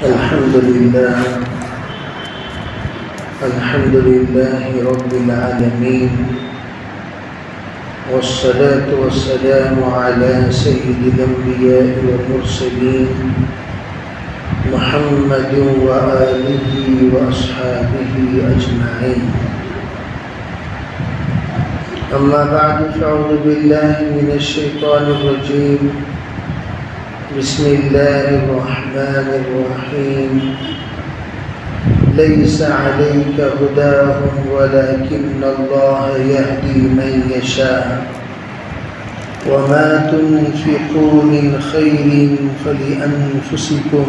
الحمد لله رب العالمين، والصلاة والسلام على سيد الأنبياء والمرسلين محمد وآله وأصحابه أجمعين. أما بعد، فأعوذ بالله من الشيطان الرجيم. بسم الله الرحمن الرحيم. ليس عليك هداهم ولكن الله يهدي من يشاء وما تنفقوا من خير فلأنفسكم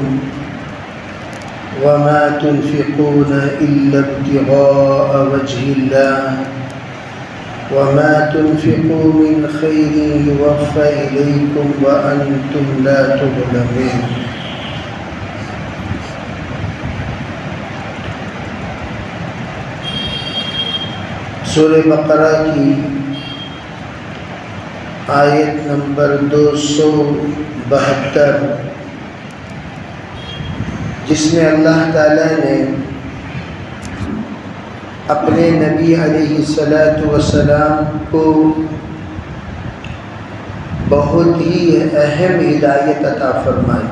وما تنفقون إلا ابتغاء وجه الله وما تنفقوا من خير يوفى إليكم وأنتم لا تظلمون. سورہ بقرہ کی آیت نمبر 272، جس میں اللہ تعالیٰ نے اپنے نبی علیہ السلام کو بہت ہی اہم ہدایت عطا فرمائی.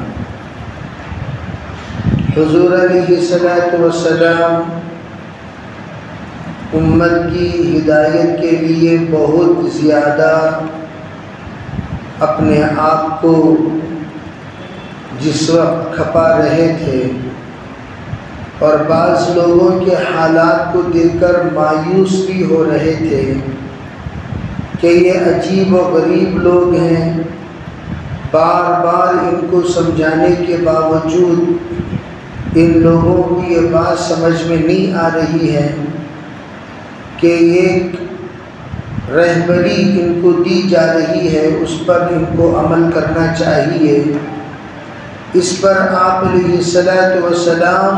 حضور علیہ السلام امت کی ہدایت کے لیے بہت زیادہ اپنے آپ کو جس وقت کھپا رہے تھے اور بعض لوگوں کے حالات کو دیکھ کر مایوس بھی ہو رہے تھے کہ یہ عجیب و غریب لوگ ہیں، بار بار ان کو سمجھانے کے باوجود ان لوگوں کو یہ بات سمجھ میں نہیں آ رہی ہے کہ ایک رہبری ان کو دی جا رہی ہے، اس پر ان کو عمل کرنا چاہیے. اس پر آپ علیہ السلام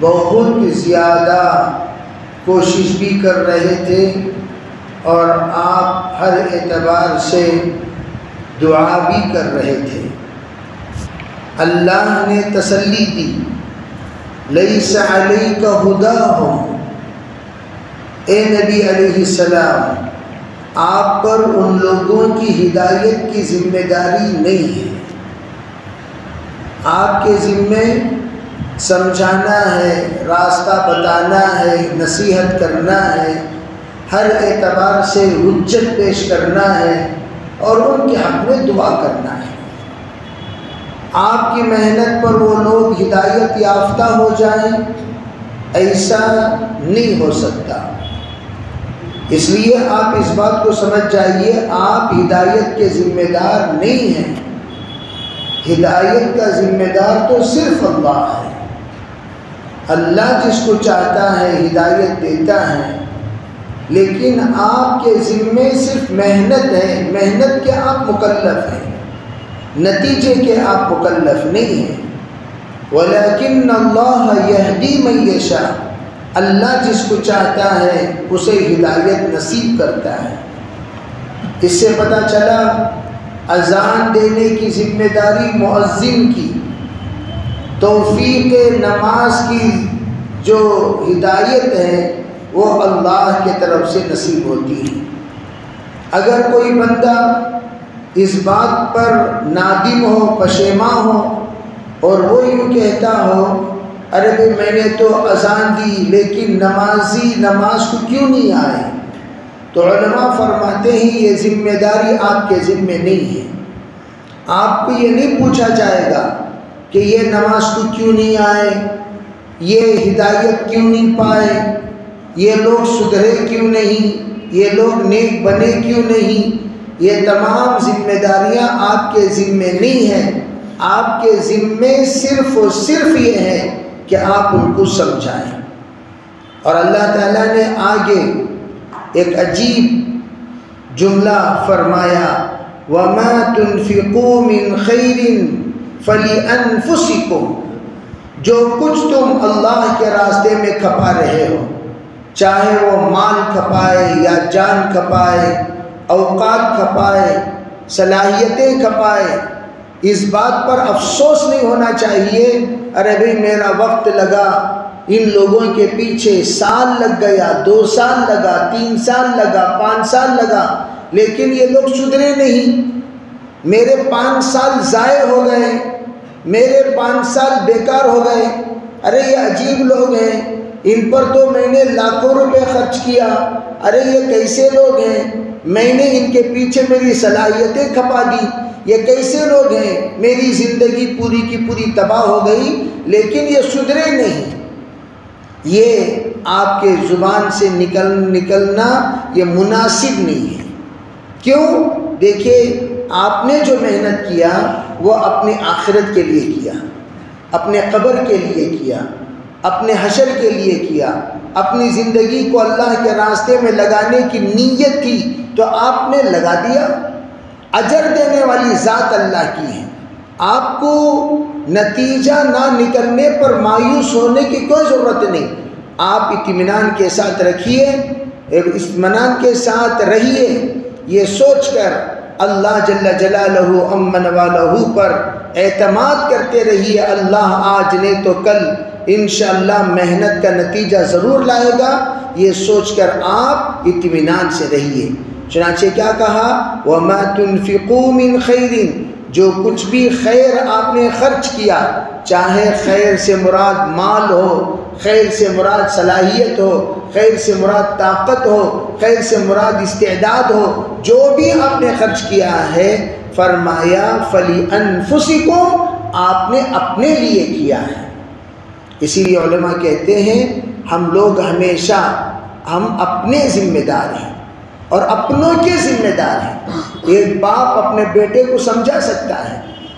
بہت زیادہ کوشش بھی کر رہے تھے اور آپ ہر اعتبار سے دعا بھی کر رہے تھے. اللہ نے تسلی دی، لیس علیک ہداہم، اے نبی علیہ السلام آپ پر ان لوگوں کی ہدایت کی ذمہ داری نہیں ہے. آپ کے ذمے سمجھانا ہے، راستہ بتانا ہے، نصیحت کرنا ہے، ہر اعتبار سے حجت پیش کرنا ہے اور ان کے حق میں دعا کرنا ہے. آپ کی محنت پر وہ لوگ ہدایت یافتہ ہو جائیں، ایسا نہیں ہو سکتا. اس لیے آپ اس بات کو سمجھ جائیے، آپ ہدایت کے ذمہ دار نہیں ہیں. ہدایت کا ذمہ دار تو صرف اللہ ہے. اللہ جس کو چاہتا ہے ہدایت دیتا ہے، لیکن آپ کے ذمے صرف محنت ہے. محنت کے آپ مکلف ہیں، نتیجے کے آپ مکلف نہیں ہیں. وَلَكِنَّ اللَّهَ يَهْدِي مَن يَشَاءُ، اللہ جس کو چاہتا ہے اسے ہدایت نصیب کرتا ہے. اس سے پتہ چلا اذان دینے کی ذمہ داری مؤذن کی، توفیق نماز کی جو ہدایت ہے وہ اللہ کی طرف سے نصیب ہوتی ہے. اگر کوئی بندہ اس بات پر نادم ہو، پشیماں ہو اور وہ یوں کہتا ہو ارے بھائی میں نے تو اذان دی لیکن نمازی نماز کو کیوں نہیں آئے، تو علماء فرماتے ہیں یہ ذمہ داری آپ کے ذمے نہیں ہے. آپ کو یہ نہیں پوچھا جائے گا کہ یہ نماز کو کیوں نہیں آئے، یہ ہدایت کیوں نہیں پائے، یہ لوگ سدھرے کیوں نہیں، یہ لوگ نیک بنے کیوں نہیں. یہ تمام ذمہ داریاں آپ کے ذمے نہیں ہیں. آپ کے ذمے صرف اور صرف یہ ہے کہ آپ ان کو سمجھائیں. اور اللہ تعالیٰ نے آگے ایک عجیب جملہ فرمایا، وَمَا تُنْفِقُوا مِنْ خَيْرٍ فَلِأَنفُسِكُمْ، جو کچھ تم اللہ کے راستے میں کھپا رہے ہو، چاہے وہ مال کھپائے یا جان کھپائے، اوقات کھپائے، صلاحیتیں کھپائے، اس بات پر افسوس نہیں ہونا چاہیے ارے بھئی میرا وقت لگا ان لوگوں کے پیچھے، سال لگ گیا، 2 سال لگا، 3 سال لگا، 5 سال لگا، لیکن یہ لوگ سدھرے نہیں، میرے 5 سال ضائع ہو گئے، میرے 5 سال بیکار ہو گئے۔ ارے یہ عجیب لوگ ہیں، ان پر تو میں نے لاکھوں روپے خرچ کیا، ارے یہ کیسے لوگ ہیں، میں نے ان کے پیچھے میری صلاحیتیں کھپا دی، یہ کیسے لوگ ہیں، میری زندگی پوری کی پوری تباہ ہو گئی، لیکن یہ سدھرے نہیں۔ یہ آپ کے زبان سے نکلنا یہ مناسب نہیں ہے۔ کیوں؟ دیکھیے آپ نے جو محنت کیا وہ اپنی آخرت کے لیے کیا، اپنے قبر کے لیے کیا، اپنے حشر کے لیے کیا، اپنی زندگی کو اللہ کے راستے میں لگانے کی نیت تھی تو آپ نے لگا دیا۔ اجر دینے والی ذات اللہ کی ہے، آپ کو نتیجہ نہ نکلنے پر مایوس ہونے کی کوئی ضرورت نہیں۔ آپ اطمینان کے ساتھ رکھیے، اطمینان کے ساتھ رہیے، یہ سوچ کر اللہ جل جلالہ امن والہ پر اعتماد کرتے رہیے، اللہ آج نے تو کل انشاءاللہ محنت کا نتیجہ ضرور لائے گا، یہ سوچ کر آپ اطمینان سے رہیے۔ چنانچہ کیا کہا؟ وَمَا تُنْفِقُوا مِنْ خَيْرٍ، جو کچھ بھی خیر آپ نے خرچ کیا، چاہے خیر سے مراد مال ہو، خیر سے مراد صلاحیت ہو، خیر سے مراد طاقت ہو، خیر سے مراد استعداد ہو، جو بھی آپ نے خرچ کیا ہے، فرمایا فَلِأَنفُسِكُمْ، آپ نے اپنے لیے کیا ہے۔ اسی لیے علماء کہتے ہیں ہم لوگ ہمیشہ ہم اپنے ذمہ دار ہیں اور اپنوں کے ذمہ دار ہیں۔ ایک باپ اپنے بیٹے کو سمجھا سکتا ہے،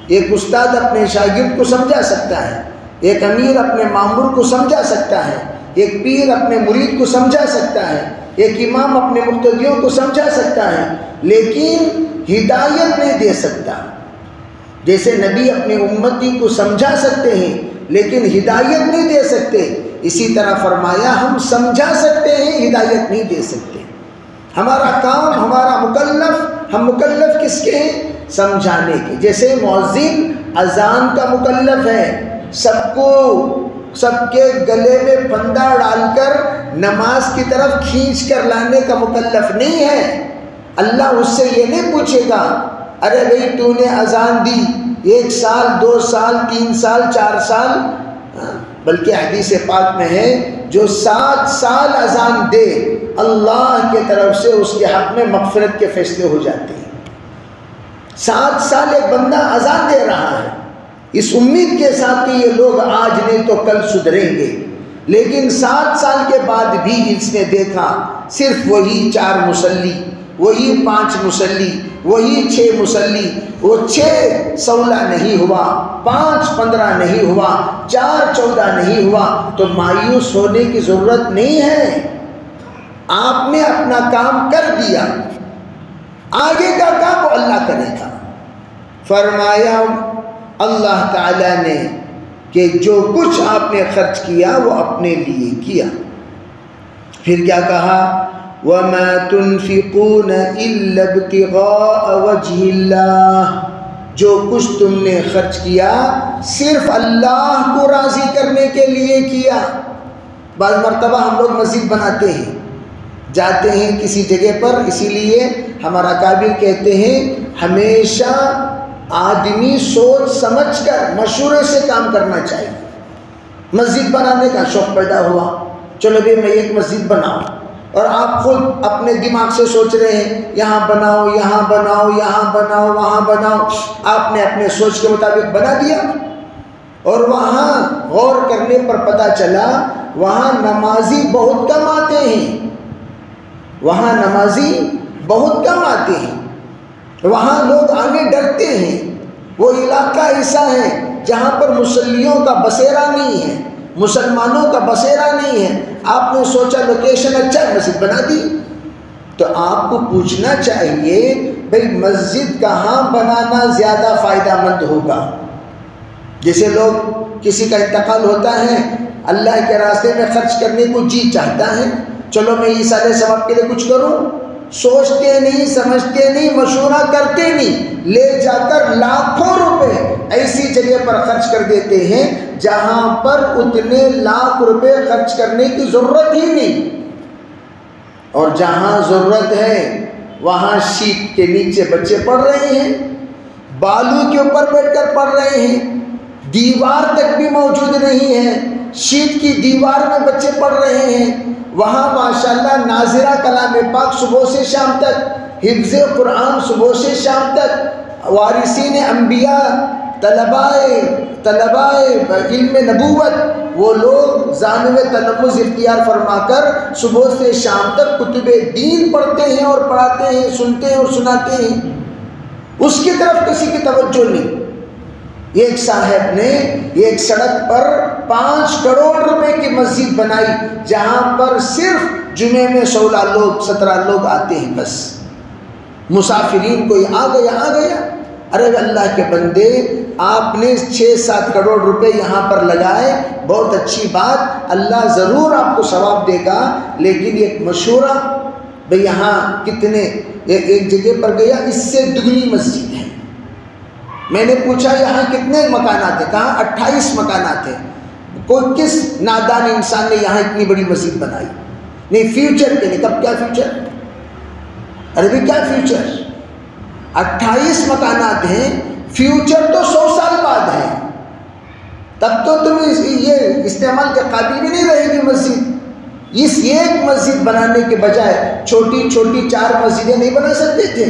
ایک استاد اپنے شاگرد کو سمجھا سکتا ہے، ایک امیر اپنے مامور کو سمجھا سکتا ہے، ایک پیر اپنے مرید کو سمجھا سکتا ہے، ایک امام اپنے مقتدیوں کو سمجھا سکتا ہے، لیکن ہدایت نہیں دے سکتا۔ جیسے نبی اپنے امتی کو سمجھا سکتے ہیں لیکن ہدایت نہیں دے سکتے، اسی طرح فرمایا ہم سمجھا سکتے ہیں، ہدایت نہیں دے سکتے۔ ہمارا کام، ہمارا مکلف، ہم مکلف کس کے ہیں؟ سمجھانے کے۔ جیسے مؤذن اذان کا مکلف ہے، سب کو سب کے گلے میں پھندا ڈال کر نماز کی طرف کھینچ کر لانے کا مکلف نہیں ہے۔ اللہ اس سے یہ نہیں پوچھے گا ارے بھئی تو نے اذان دی 1 سال 2 سال 3 سال 4 سال، بلکہ حدیث پاک میں ہے جو 7 سال اذان دے اللہ کے طرف سے اس کے حق میں مغفرت کے فیصلے ہو جاتے ہیں۔ 7 سال ایک بندہ اذان دے رہا ہے اس امید کے ساتھ کہ یہ لوگ آج نہیں تو کل سدھریں گے، لیکن 7 سال کے بعد بھی اس نے دیکھا صرف وہی 4 مصلی، وہی 5 مصلی، وہی 6 مصلی، وہ 6 16 نہیں ہوا، 5 15 نہیں ہوا، 4 14 نہیں ہوا، تو مایوس ہونے کی ضرورت نہیں ہے۔ آپ نے اپنا کام کر دیا، آگے کا کام وہ اللہ کرے گا۔ فرمایا اللہ تعالیٰ نے کہ جو کچھ آپ نے خرچ کیا وہ اپنے لیے کیا۔ پھر کیا کہا؟ وَمَا تُنْفِقُونَ إِلَّا ابْتِغَاءَ وَجْهِ اللَّهِ، جو کچھ تم نے خرچ کیا صرف اللہ کو راضی کرنے کے لیے کیا۔ بعض مرتبہ ہم لوگ مسجد بناتے ہیں، جاتے ہیں کسی جگہ پر، اسی لیے ہمارا کابل کہتے ہیں ہمیشہ آدمی سوچ سمجھ کر مشورے سے کام کرنا چاہیے۔ مسجد بنانے کا شوق پیدا ہوا، چلو بھی میں ایک مسجد بناؤں، اور آپ خود اپنے دماغ سے سوچ رہے ہیں یہاں بناؤ، یہاں بناؤ، یہاں بناؤ، وہاں بناؤ، آپ نے اپنے سوچ کے مطابق بنا دیا، اور وہاں غور کرنے پر پتہ چلا وہاں نمازی بہت کم آتے ہیں، وہاں نمازی بہت کم آتے ہیں، وہاں لوگ آنے ڈرتے ہیں۔ وہ علاقہ ایسا ہے جہاں پر مسلیوں کا بسیرا نہیں ہے، مسلمانوں کا بسیرا نہیں ہے، آپ نے سوچا لوکیشن اچھا ہے مسجد بنا دی۔ تو آپ کو پوچھنا چاہیے بھئی مسجد کہاں بنانا زیادہ فائدہ مند ہوگا؟ جیسے لوگ کسی کا انتقال ہوتا ہے، اللہ کے راستے میں خرچ کرنے کو جی چاہتا ہے، چلو میں ایصال ثواب کے لیے کچھ کروں، سوچتے نہیں، سمجھتے نہیں، مشورہ کرتے نہیں، لے جا کر لاکھوں روپے ایسی جگہ پر خرچ کر دیتے ہیں جہاں پر اتنے لاکھ روپے خرچ کرنے کی ضرورت ہی نہیں، اور جہاں ضرورت ہے وہاں شیٹ کے نیچے بچے پڑھ رہے ہیں، بالو کے اوپر بیٹھ کر پڑھ رہے ہیں، دیوار تک بھی موجود نہیں ہے، شیٹ کی دیوار میں بچے پڑھ رہے ہیں، وہاں ماشاءاللہ ناظرہ کلام پاک صبح سے شام تک، حفظ قرآن صبح سے شام تک، وارثین انبیاء، طلباء علم نبوت، وہ لوگ زانو تلمذ اختیار فرما کر صبح سے شام تک کتب دین پڑھتے ہیں اور پڑھاتے ہیں، سنتے ہیں اور سناتے ہیں، اس کی طرف کسی کی توجہ نہیں۔ ایک صاحب نے ایک سڑک پر 5 کروڑ روپے کی مسجد بنائی جہاں پر صرف جمعے میں 16 لوگ 17 لوگ آتے ہیں، بس مسافرین کوئی آ گیا۔ ارے اللہ کے بندے، آپ نے 6-7 کروڑ روپے یہاں پر لگائے، بہت اچھی بات، اللہ ضرور آپ کو ثواب دے گا، لیکن ایک مشورہ، بھئی یہاں کتنے، ایک جگہ پر گیا، اس سے دگنی مسجد ہے، میں نے پوچھا یہاں کتنے مکانات ہیں، کہا 28 مکانات ہیں، کوئی کس نادان انسان نے یہاں اتنی بڑی مسجد بنائی؟ نہیں، فیوچر کے لیے۔ کب کیا فیوچر؟ ارے بھی کیا فیوچر؟ 28 مکانات ہیں، فیوچر تو 100 سال بعد ہے، تب تو تم یہ استعمال کے قابل بھی نہیں رہے گی مسجد۔ اس ایک مسجد بنانے کے بجائے چھوٹی چھوٹی 4 مسجدیں نہیں بنا سکتے تھے؟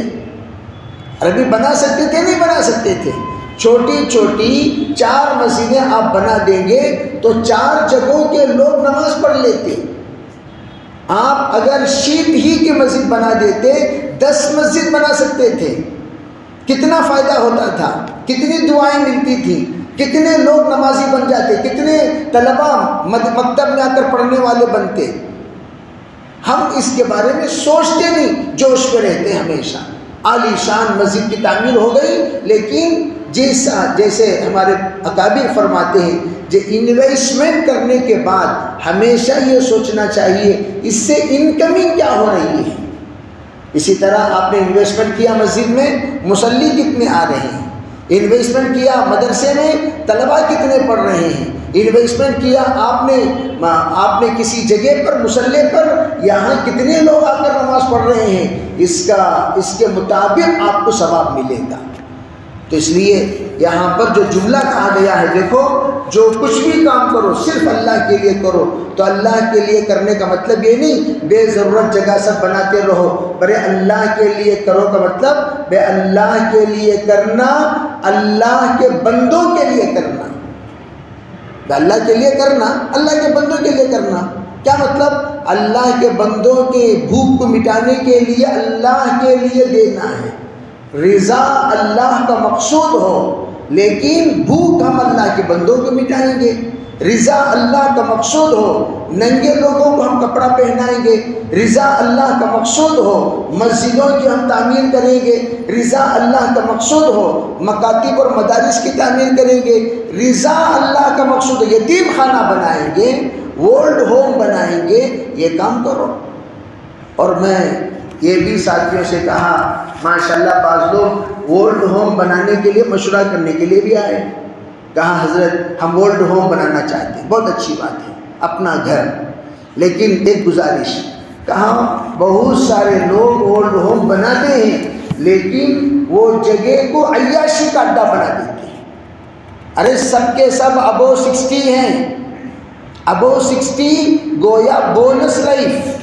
عربی بنا سکتے تھے، نہیں بنا سکتے تھے؟ چھوٹی چھوٹی 4 مسجدیں آپ بنا دیں گے تو 4 جگہوں کے لوگ نماز پڑھ لیتے۔ آپ اگر شیٹ ہی کی مسجد بنا دیتے 10 مسجد بنا سکتے تھے، کتنا فائدہ ہوتا تھا، کتنی دعائیں ملتی تھیں، کتنے لوگ نمازی بن جاتے، کتنے طلباء مکتب میں آ کر پڑھنے والے بنتے۔ ہم اس کے بارے میں سوچتے نہیں، جوش میں رہتے ہمیشہ۔ عالی شان مسجد کی تعمیر ہو گئی، لیکن جیسے ہمارے اکابر فرماتے ہیں، جو انویسٹمنٹ کرنے کے بعد ہمیشہ یہ سوچنا چاہیے اس سے انکمنگ کیا ہو رہی ہے۔ اسی طرح آپ نے انویسٹمنٹ کیا مسجد میں، مصلی کتنے آ رہے ہیں، انویسٹمنٹ کیا مدرسے میں، طلباء کتنے پڑھ رہے ہیں، انویسٹمنٹ کیا آپ نے کسی جگہ پر مصلی پر، یہاں کتنے لوگ آ کر نماز پڑھ رہے ہیں، اس کے مطابق آپ کو ثواب ملے گا۔ تو اس لیے یہاں پر جو جملہ کہا گیا ہے، دیکھو جو کچھ بھی کام کرو صرف اللہ کے لیے کرو، تو اللہ کے لیے کرنے کا مطلب یہ نہیں بے ضرورت جگہ سب بناتے رہو، بڑے اللہ کے لیے کرو کا مطلب بے اللہ کے لیے کرنا، اللہ کے بندوں کے لیے کرنا، اللہ کے لیے کرنا، اللہ کے بندوں کے لیے کرنا۔ کیا مطلب؟ اللہ کے بندوں کے بھوک کو مٹانے کے لیے اللہ کے لیے دینا ہے، رضا اللہ کا مقصود ہو، لیکن بھوک ہم اللہ کے بندوں کو مٹائیں گے، رضا اللہ کا مقصود ہو، ننگے لوگوں کو ہم کپڑا پہنائیں گے، رضا اللہ کا مقصود ہو، مسجدوں کی ہم تعمیر کریں گے، رضا اللہ کا مقصود ہو، مکاتب اور مدارس کی تعمیر کریں گے، رضا اللہ کا مقصود ہو، یتیم خانہ بنائیں گے، اولڈ ہوم بنائیں گے، یہ کام کرو۔ اور میں یہ بھی ساتھیوں سے کہا، ماشاءاللہ بعض لوگ اولڈ ہوم بنانے کے لیے مشورہ کرنے کے لیے بھی آئے، کہا حضرت ہم اولڈ ہوم بنانا چاہتے ہیں، بہت اچھی بات ہے، اپنا گھر، لیکن ایک گزارش، کہا بہت سارے لوگ اولڈ ہوم بناتے ہیں لیکن وہ جگہ کو عیاشی کا اڈا بنا دیتے ہیں۔ ارے سب کے سب ابو 60 ہیں، ابو 60 گویا بونس لائف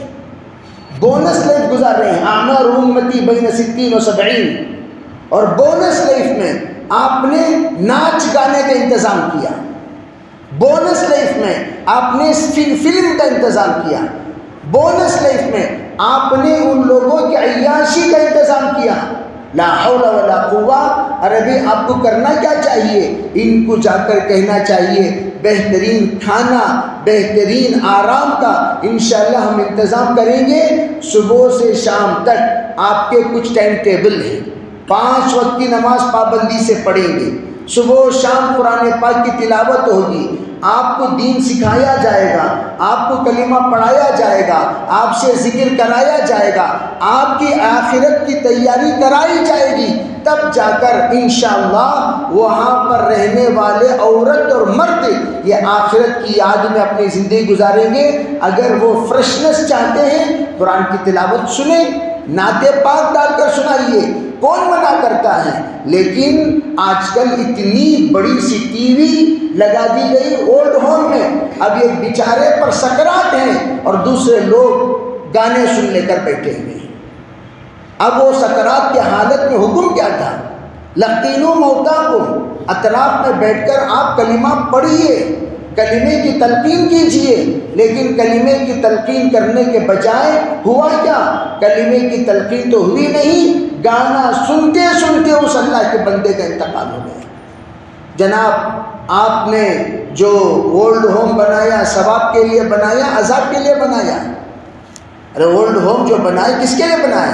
گزار رہے ہیں، اعمار امتی بین 60 و 70، اور بونس لائف میں آپ نے ناچ گانے کا انتظام کیا، بونس لائف میں آپ نے فلم کا انتظام کیا، بونس لائف میں آپ نے ان لوگوں کی عیاشی کا انتظام کیا۔ لا حول ولا قوہ۔ عربی آپ کو کرنا کیا چاہیے؟ ان کو جا کر کہنا چاہیے بہترین کھانا، بہترین آرام کا انشاءاللہ ہم انتظام کریں گے، صبح سے شام تک آپ کے کچھ ٹائم ٹیبل ہیں، 5 وقت کی نماز پابندی سے پڑھیں گے، صبح و شام قرآن پاک کی تلاوت ہوگی، آپ کو دین سکھایا جائے گا، آپ کو کلمہ پڑھایا جائے گا، آپ سے ذکر کرایا جائے گا، آپ کی آخرت کی تیاری کرائی جائے گی، تب جا کر انشاءاللہ وہاں پر رہنے والے عورت اور مرد یہ آخرت کی یاد میں اپنی زندگی گزاریں گے۔ اگر وہ فریشنس چاہتے ہیں قرآن کی تلاوت سنیں، نعت پاک ڈال کر سنائیے، کون منع کرتا ہے؟ لیکن آج کل اتنی بڑی سی ٹی وی لگا دی گئی اولڈ ہوم میں، اب یہ بیچارے پر سکرات ہیں اور دوسرے لوگ گانے سن لے کر بیٹھے ہوئے ہیں۔ اب وہ سکرات کی حالت میں حکم کیا تھا؟ لقینوا موتاکم، اطراف میں بیٹھ کر آپ کلمہ پڑھیے، کلمے کی تلقین کیجئے، لیکن کلمے کی تلقین کرنے کے بجائے ہوا کیا؟ کلمے کی تلقین تو ہوئی نہیں، گانا سنتے سنتے اس اللہ کے بندے کا انتقال ہو گیا۔ جناب آپ نے جو اولڈ ہوم بنایا ثواب کے لیے بنایا، عذاب کے لیے بنایا؟ ارے اولڈ ہوم جو بنائے کس کے لیے بنائے؟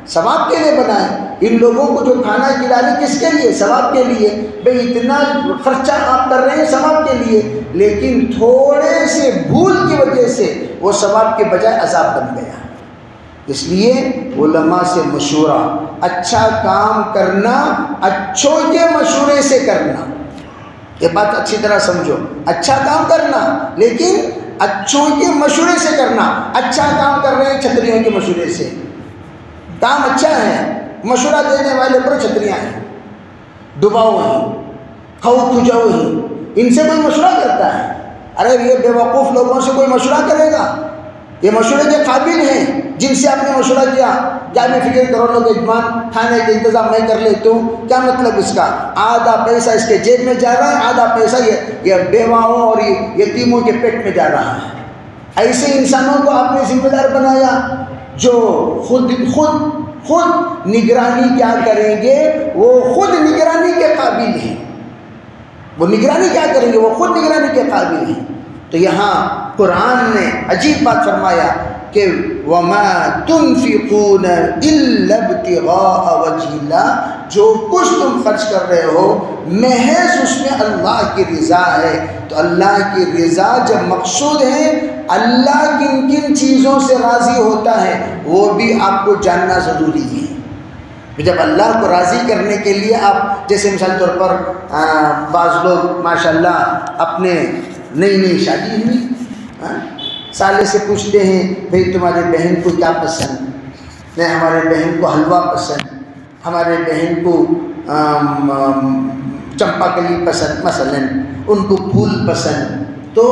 ثواب کے لیے بنائے۔ ان لوگوں کو جو کھانا کھلا رہے کس کے لیے؟ ثواب کے لیے۔ بھئی اتنا خرچہ آپ کر رہے ہیں ثواب کے لیے، لیکن تھوڑے سے بھول کی وجہ سے وہ ثواب کے بجائے عذاب بن گیا۔ اس لیے علماء سے مشورہ، اچھا کام کرنا اچھوں کے مشورے سے کرنا، یہ بات اچھی طرح سمجھو، اچھا کام کرنا لیکن اچھوں کے مشورے سے کرنا۔ اچھا کام کر رہے ہیں چھتریوں کے مشورے سے، کام اچھا ہے، مشورہ دینے والے پر چھتریاں ہیں، ڈباؤ ہیں، کھو کھجاؤ ہیں، ان سے کوئی مشورہ کرتا ہے؟ ارے یہ بے وقوف لوگوں سے کوئی مشورہ کرے گا؟ یہ مشورے کے قابل ہیں جن سے آپ نے مشورہ کیا، کیا بھی فکر کرو لوگ یجمان کھانے کے انتظام میں کر لیتا ہوں، کیا مطلب اس کا؟ آدھا پیسہ اس کے جیب میں جا رہا ہے، آدھا پیسہ یہ بیواؤں اور یتیموں کے پیٹ میں جا رہا ہے۔ ایسے انسانوں کو آپ نے ذمہ دار بنایا جو خود نگرانی کیا کریں گے؟ وہ خود نگرانی کے قابل ہیں، وہ نگرانی کیا کریں گے؟ وہ خود نگرانی کے قابل ہیں۔ تو یہاں قرآن نے عجیب بات فرمایا کہ وَمَا تُنْفِقُونَ إِلَّا ابْتِغَاءَ وَجْهِ اللَّهِ، جو کچھ تم خرچ کر رہے ہو محض اس میں اللہ کی رضا ہے۔ تو اللہ کی رضا جب مقصود ہے، اللہ کن کن چیزوں سے راضی ہوتا ہے وہ بھی آپ کو جاننا ضروری ہے۔ جب اللہ کو راضی کرنے کے لیے آپ، جیسے مثال طور پر بعض لوگ ماشاءاللہ اپنے نئی شادی ہوئی، سالے سے پوچھتے ہیں بھئی تمہارے بہن کو کیا پسند؟ نہیں ہمارے بہن کو حلوہ پسند، ہمارے بہن کو چمپا کلی پسند، مثلا ان کو پھول پسند۔ تو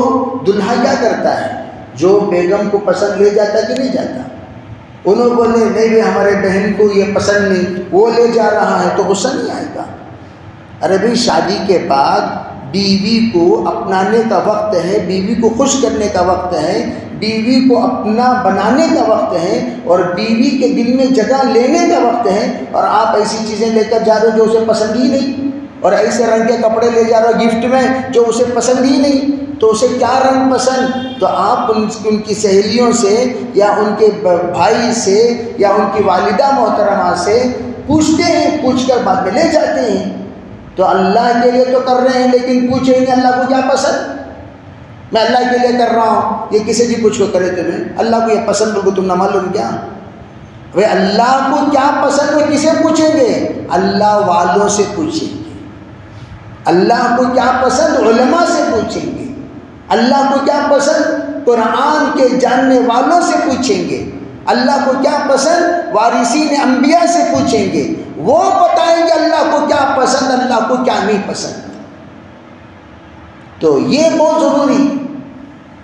دلہا کیا کرتا ہے؟ جو بیگم کو پسند لے جاتا کہ نہیں جاتا؟ انہوں بولے نہیں بھئی ہمارے بہن کو یہ پسند نہیں، وہ لے جا رہا ہے، تو غصہ نہیں آئے گا؟ ارے بھئی شادی کے بعد بیوی کو اپنانے کا وقت ہے، بیوی کو خوش کرنے کا وقت ہے، بیوی کو اپنا بنانے کا وقت ہے، اور بیوی کے دل میں جگہ لینے کا وقت ہے، اور آپ ایسی چیزیں لے کر جا رہے ہو جو اسے پسند ہی نہیں، اور ایسے رنگ کے کپڑے لے جا رہے ہو گفٹ میں جو اسے پسند ہی نہیں، تو اسے کیا رنگ پسند؟ تو آپ ان کی سہیلیوں سے یا ان کے بھائی سے یا ان کی والدہ محترمہ سے پوچھتے ہیں، پوچھ کر بعد میں لے جاتے ہیں۔ تو اللہ کے لیے تو کر رہے ہیں، لیکن پوچھیں گے اللہ کو کیا پسند؟ میں اللہ کے لیے کر رہا ہوں، یہ کسی بھی پوچھ کو کرے تمہیں اللہ کو یہ پسند کو تم نہ معلوم کیا؟ وہ اللہ کو کیا پسند وہ کسے پوچھیں گے؟ اللہ والوں سے پوچھیں گے۔ اللہ کو کیا پسند علماء سے پوچھیں گے۔ اللہ کو کیا پسند قرآن کے جاننے والوں سے پوچھیں گے۔ اللہ کو کیا پسند وارثین انبیاء سے پوچھیں گے، وہ بتائیں گے اللہ کو کیا پسند، اللہ کو کیا نہیں پسند۔ تو یہ بہت ضروری۔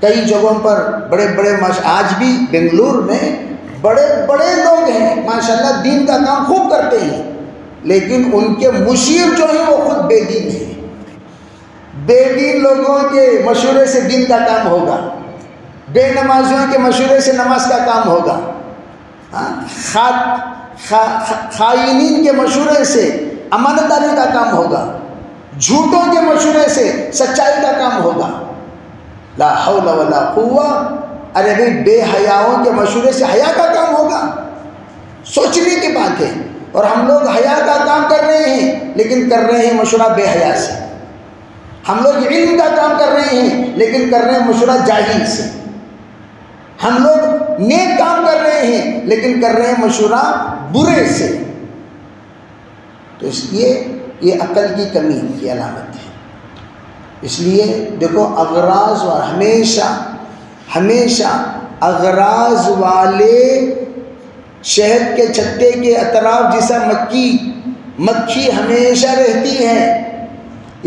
کئی جگہوں پر بڑے بڑے آج بھی بنگلور میں بڑے بڑے لوگ ہیں ماشاءاللہ، دین کا کام خوب کرتے ہیں، لیکن ان کے مشیر جو ہیں وہ خود بے دین ہیں۔ بے دین لوگوں کے مشورے سے دین کا کام ہوگا، بے نمازیوں کے مشورے سے نماز کا کام ہوگا، خائنین کے مشورے سے امانتداری کا کام ہوگا، جھوٹوں کے مشورے سے سچائی کا کام ہوگا۔ لا حول ولا قوہ۔ ارے بھائی بے حیاؤں کے مشورے سے حیا کا کام ہوگا، سوچنے کی بات ہے۔ اور ہم لوگ حیا کا کام کر رہے ہیں، لیکن کر رہے ہیں مشورہ بے حیا سے۔ ہم لوگ علم کا کام کر رہے ہیں لیکن کر رہے ہیں مشورہ جاہل سے. ہم لوگ نیک کام کر رہے ہیں لیکن کر رہے ہیں مشورہ برے سے. تو اس لیے یہ عقل کی کمی کی علامت ہے. اس لیے دیکھو اغراض اور ہمیشہ اغراض والے شہد کے چھتے کے اطراف جیسا مکھی ہمیشہ رہتی ہے،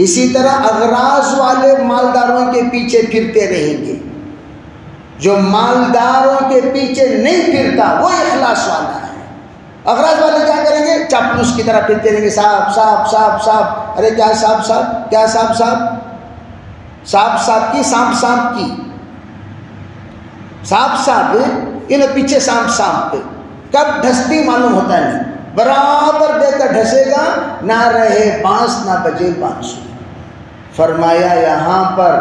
اسی طرح اغراض والے مالداروں کے پیچھے پھرتے رہیں گے. جو مالداروں کے پیچھے نہیں پھرتا وہ اخلاص والا ہے. اغراض والے کیا کریں گے؟ چاپلوس کی طرح پھرتے رہیں گے. صاحب صاحب صاحب صاحب، ارے کیا صاحب صاحب، کیا صاحب صاحب، صاحب صاحب کی، سانپ سانپ کی، صاحب صاحب یہ پیچھے سانپ سانپ پہ. کب ڈھستی معلوم ہوتا نہیں، برابر دے کر ڈھسے گا، نہ رہے بانس نہ بجے بانسری. فرمایا یہاں پر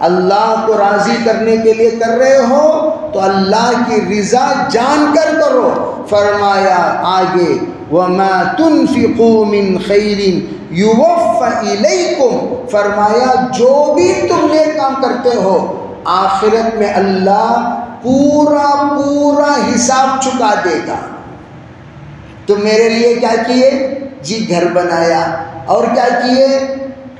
اللہ کو راضی کرنے کے لیے کر رہے ہو تو اللہ کی رضا جان کر کرو. فرمایا آگے وَمَا تُنْفِقُوا مِنْ خَيْرٍ يُوَفَّ إِلَيْكُمْ، فرمایا جو بھی تم نیک کام کرتے ہو آخرت میں اللہ پورا حساب چکا دے گا. تم میرے لیے کیا کیے؟ جی گھر بنایا. اور کیا کیے؟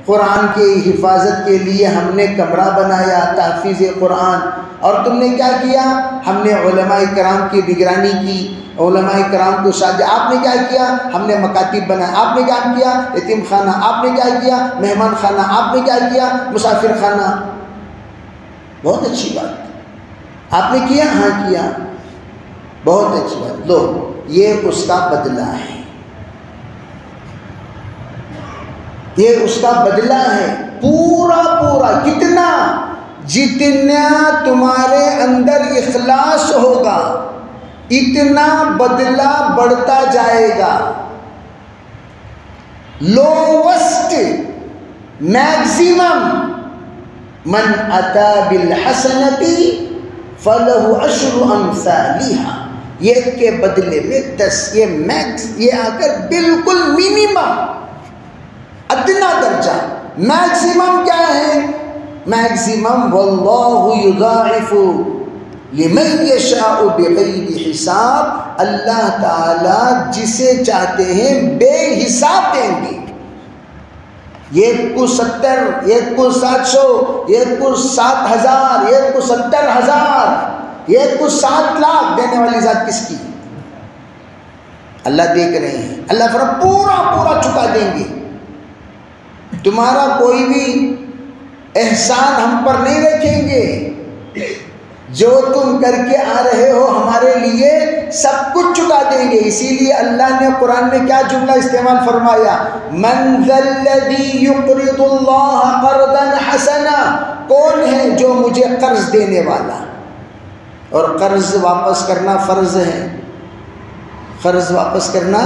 قرآن کی حفاظت کے لیے ہم نے کمرہ بنایا، تحفیظ قرآن. اور تم نے کیا کیا؟ ہم نے علماء کرام کی نگرانی کی، علماء کرام کو ساتھ. آپ نے کیا کیا؟ ہم نے مکاتب بنائے. آپ نے کیا کیا؟ یتیم خانہ. آپ نے کیا کیا؟ مہمان خانہ. آپ نے کیا کیا؟ مسافر خانہ. بہت اچھی بات. آپ نے کیا؟ ہاں کیا. بہت اچھی بات. لو یہ اس کا بدلہ ہے، یہ اس کا بدلہ ہے. پورا کتنا؟ جتنا تمہارے اندر اخلاص ہوگا اتنا بدلہ بڑھتا جائے گا. لووسٹ میکسیمم من اتا بالحسنۃ فلہ عشر امثالھا، یہ کے بدلے میں 10. یہ آ کر بالکل منیمم، ادنا درجہ. میکسیمم کیا ہے؟ میکسیمم واللہ یضاعف لمن یشاء بغیر حساب، اللہ تعالی جسے چاہتے ہیں بے حساب دیں گے. ایک کو 70، ایک کو 700، ایک کو 7,000، ایک کو 70,000، ایک کو 7 لاکھ دینے والی ذات کس کی؟ اللہ دیکھ رہے ہیں. اللہ فرما پورا چکا دیں گے. تمہارا کوئی بھی احسان ہم پر نہیں رکھیں گے. جو تم کر کے آ رہے ہو ہمارے لیے سب کچھ چکا دیں گے. اسی لیے اللہ نے قرآن میں کیا جملہ استعمال فرمایا؟ من ذا الذی یقرض اللہ قرضا حسنا، کون ہے جو مجھے قرض دینے والا؟ اور قرض واپس کرنا فرض ہے، قرض واپس کرنا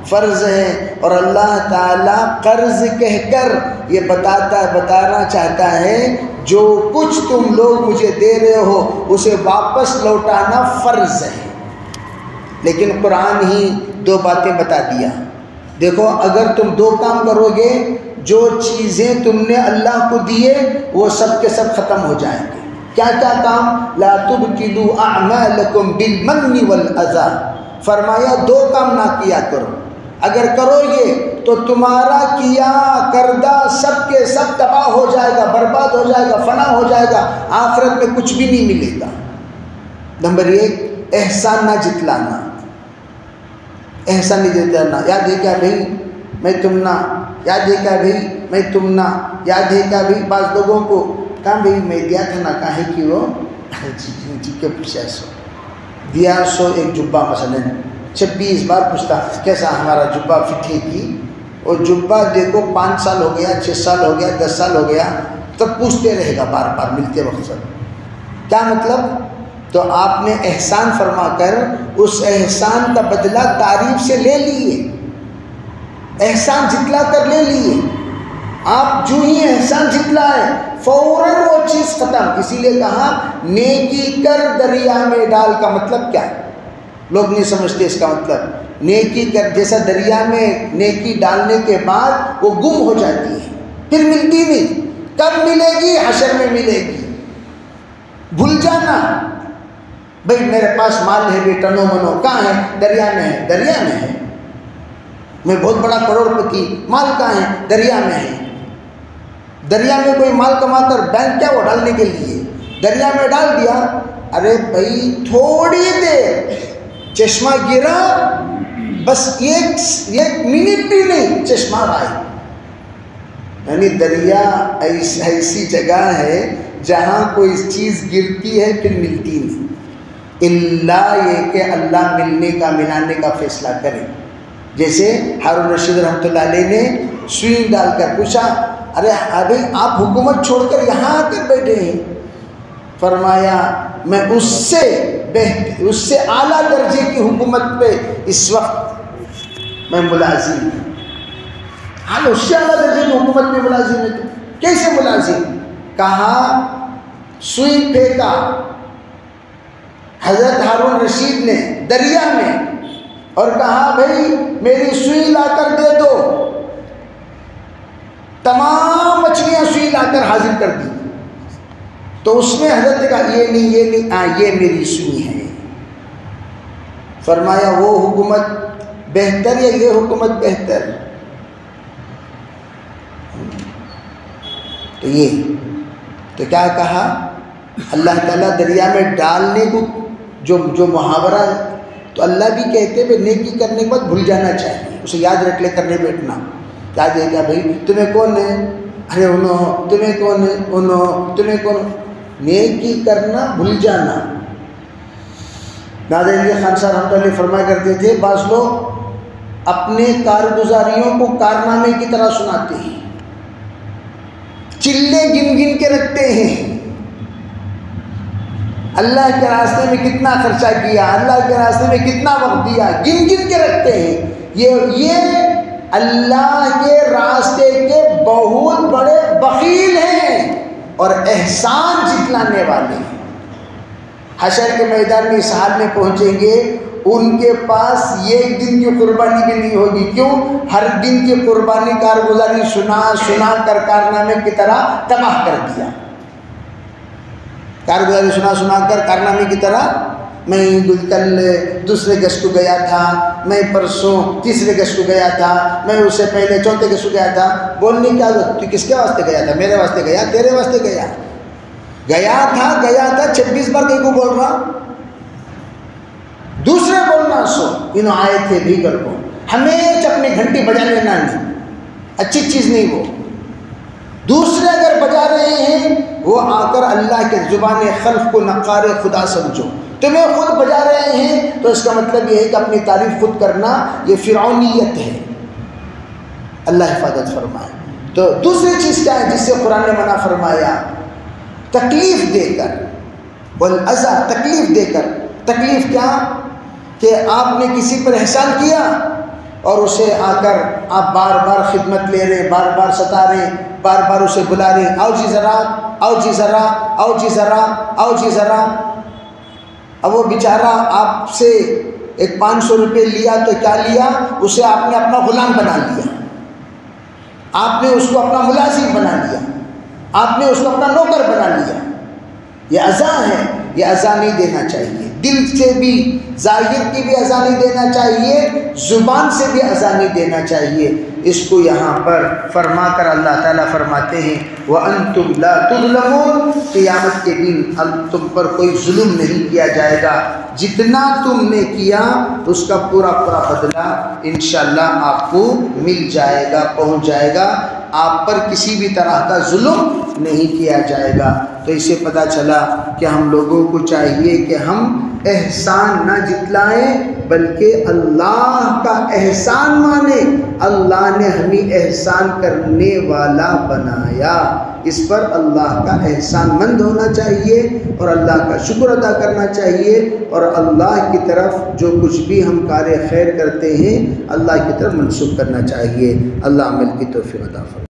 فرض ہے. اور اللہ تعالیٰ قرض کہہ کر یہ بتانا چاہتا ہے جو کچھ تم لوگ مجھے دے رہے ہو اسے واپس لوٹانا فرض ہے. لیکن قرآن ہی 2 باتیں بتا دیا. دیکھو اگر تم 2 کام کرو گے، جو چیزیں تم نے اللہ کو دیے وہ سب کے سب ختم ہو جائیں گے. کیا کیا کام؟ لا تبطلوا اعمالکم بالمن والاذی، فرمایا 2 کام نہ کیا کرو. اگر کرو گے تو تمہارا کیا کردہ سب کے سب تباہ ہو جائے گا، برباد ہو جائے گا، فنا ہو جائے گا، آخرت میں کچھ بھی نہیں ملے گا. نمبر 1 احسان نہ جتلانا. احسان نہیں جتلانا. یاد ہے کیا بھائی میں تم نہ، یاد ہے کیا بھائی میں تم نہ، یاد ہے کیا بھائی. بعض لوگوں کو کہاں بھائی میں دیا تھا نا، کہاں ہے کہ وہ جی کے پوچھا سو دیا سو ایک جبہ مثلا 26 بار پوچھتا کیسا ہمارا جبہ فٹ ہے کی. اور جبہ دیکھو 5 سال ہو گیا، 6 سال ہو گیا، 10 سال ہو گیا، تب پوچھتے رہے گا بار بار ملتے وقت سب. کیا مطلب؟ تو آپ نے احسان فرما کر اس احسان کا بدلہ تعریف سے لے لیے، احسان جتلا کر لے لیے. آپ جو ہی احسان جتلائے فوراً وہ چیز ختم. اسی لیے کہا نیکی کر دریا میں ڈال. کا مطلب کیا ہے؟ لوگ نہیں سمجھتے اس کا مطلب. نیکی کر جیسا دریا میں نیکی ڈالنے کے بعد وہ گم ہو جاتی ہے، پھر ملتی نہیں. کب ملے گی؟ حشر میں ملے گی۔ بھول جانا بھئی میرے پاس مال ہے بھی ٹنو منو، کہاں ہے؟ دریا میں ہے۔ دریا میں ہے؟ میں بہت بڑا کروڑ پتی، مال کہاں ہے؟ دریا میں ہے۔ دریا میں کوئی مال کما کر بینک کیا وہ ڈالنے کے لیے؟ دریا میں ڈال دیا، ارے بھائی تھوڑی دیر چشمہ گرا، بس ایک منٹ بھی نہیں چشمہ غائب۔ یعنی دریا ایسی جگہ ہے جہاں کوئی چیز گرتی ہے پھر ملتی نہیں، اللہ یہ کہ اللہ ملنے کا ملانے کا فیصلہ کرے۔ جیسے ہارون رشید رحمۃ اللہ علیہ نے سوئی ڈال کر پوچھا، ارے ابھی آپ حکومت چھوڑ کر یہاں آ کر بیٹھے ہیں؟ فرمایا میں اس سے اعلیٰ درجے کی حکومت پہ اس وقت میں ملازم ہوں۔ ہاں اس سے اعلیٰ درجے کی حکومت میں ملازم ہے تو کیسے ملازم؟ کہا سوئی پھینکا حضرت ہارون رشید نے دریا میں اور کہا بھائی میری سوئی لا کر دے دو، تمام مچھلیاں سوئی لا کر حاضر کر دی۔ تو اس میں حضرت نے کہا یہ نہیں یہ میری سوئی ہے۔ فرمایا وہ حکومت بہتر یا یہ حکومت بہتر؟ تو کیا کہا اللہ تعالیٰ دریا میں ڈالنے کو جو محاورہ ہے تو اللہ بھی کہتے ہیں نیکی کرنے کے بعد بھول جانا چاہیے، اسے یاد رکھ لے کرنے بیٹھنا۔ یاد ہے کیا بھائی تمہیں کون ہے؟ ارے انہوں تمہیں کون ہے؟ انہوں تمہیں کون؟ نیکی کرنا بھول جانا۔ ناظرین علی خان صاحب رحمۃ اللہ فرمایا کرتے تھے بعض لوگ اپنے کارگزاریوں کو کارنامے کی طرح سناتے ہیں، چلے گن گن کے رکھتے ہیں، اللہ کے راستے میں کتنا خرچہ کیا، اللہ کے راستے میں کتنا وقت دیا، گن گن کے رکھتے ہیں۔ یہ اللہ کے راستے کے بہت بڑے بخیل ہیں اور احسان جتلانے والے ہیں۔ حشر کے میدان میں اس حال میں پہنچیں گے ان کے پاس ایک دن کی قربانی بھی نہیں ہوگی۔ کیوں؟ ہر دن کی قربانی کارگزاری سنا کر کارنامے کی طرح تباہ کر دیا۔ کارگزاری سنا کر کارنامے کی طرح، میں کل دوسرے گشت کو گیا تھا، میں پرسوں تیسرے گشت کو گیا تھا، میں اس سے پہلے چوتھے گشت کو گیا تھا۔ بولنے کیا تو کس کے واسطے گیا تھا؟ میرے واسطے گیا، تیرے واسطے گیا تھا 26 بار کہیں کو بول رہا، دوسرے بولنا سو انہوں آئے تھے بھیگر کو، ہمیشہ اپنی گھنٹی بجا لینا نہیں، اچھی چیز نہیں وہ۔ دوسرے اگر بجا رہے ہیں وہ آ کر اللہ کے زبان خلق کو نقار خدا سمجھو۔ تمہیں خود بجا رہے ہیں تو اس کا مطلب یہ ہے کہ اپنی تعریف خود کرنا یہ فرعونیت ہے۔ اللہ حفاظت فرمائے۔ تو دوسری چیز کیا ہے جس سے قرآن نے منع فرمایا؟ تکلیف دے کر، والاذى، تکلیف دے کر۔ تکلیف کیا؟ کہ آپ نے کسی پر احسان کیا اور اسے آ کر آپ بار بار خدمت لے رہے، بار بار ستا رہے، بار بار اسے بلا رہے، آؤ جی ذرا، آؤ جی ذرا، آؤ جی ذرا، آؤ جی ذرا۔ اب وہ بیچارہ آپ سے ایک 500 روپے لیا تو کیا لیا؟ اسے آپ نے اپنا غلام بنا لیا، آپ نے اس کو اپنا ملازم بنا لیا، آپ نے اس کو اپنا نوکر بنا لیا۔ یہ اذى ہے، یہ اذى نہیں دینا چاہیے۔ دل سے بھی، ظاہر کی بھی اذى نہیں دینا چاہیے، زبان سے بھی اذى نہیں دینا چاہیے۔ اس کو یہاں پر فرما کر اللہ تعالیٰ فرماتے ہیں وَأَنْتُمْ لَا تُظْلَمُونَ، قیامت کے دن تم پر کوئی ظلم نہیں کیا جائے گا، جتنا تم نے کیا اس کا پورا پورا بدلہ انشاءاللہ آپ کو مل جائے گا، پہنچ جائے گا، آپ پر کسی بھی طرح کا ظلم نہیں کیا جائے گا۔ تو اسے پتہ چلا کہ ہم لوگوں کو چاہیے کہ ہم احسان نہ جتلائیں بلکہ اللہ کا احسان مانیں۔ اللہ نے ہمیں احسان کرنے والا بنایا، اس پر اللہ کا احسان مند ہونا چاہیے اور اللہ کا شکر ادا کرنا چاہیے، اور اللہ کی طرف جو کچھ بھی ہم کار خیر کرتے ہیں اللہ کی طرف منسوخ کرنا چاہیے۔ اللہ عمل کی توفیق عطا فرمائے۔